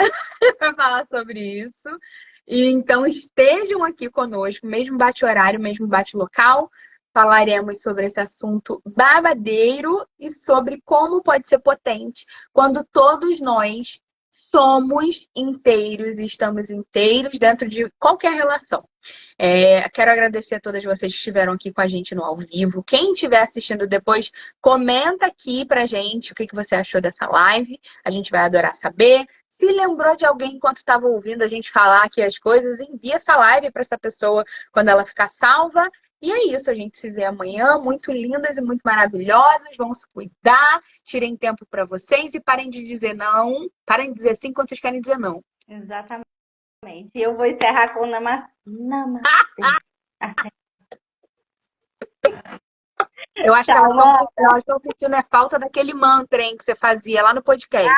para falar sobre isso. E então estejam aqui conosco, mesmo bate-horário, mesmo bate-local. Falaremos sobre esse assunto babadeiro e sobre como pode ser potente quando todos nós somos inteiros e estamos inteiros dentro de qualquer relação. Quero agradecer a todas vocês que estiveram aqui com a gente no ao vivo. Quem estiver assistindo depois, comenta aqui pra gente o que você achou dessa live. A gente vai adorar saber. Se lembrou de alguém enquanto estava ouvindo a gente falar aqui as coisas, envia essa live para essa pessoa quando ela ficar salva. E é isso, a gente se vê amanhã, muito lindas e muito maravilhosas. Vão se cuidar, tirem tempo para vocês e parem de dizer não. Parem de dizer sim quando vocês querem dizer não. Exatamente. E eu vou encerrar com namastê. Eu acho que Tchau, mano. elas estão sentindo a falta daquele mantra, hein, que você fazia lá no podcast.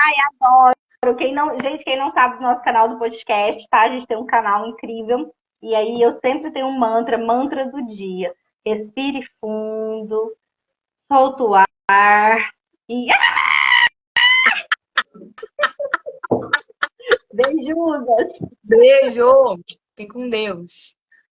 Gente, quem não sabe do nosso canal do podcast, tá? A gente tem um canal incrível. E aí eu sempre tenho um mantra do dia. Respire fundo, solta o ar e beijudas! Beijo! Fiquem com Deus.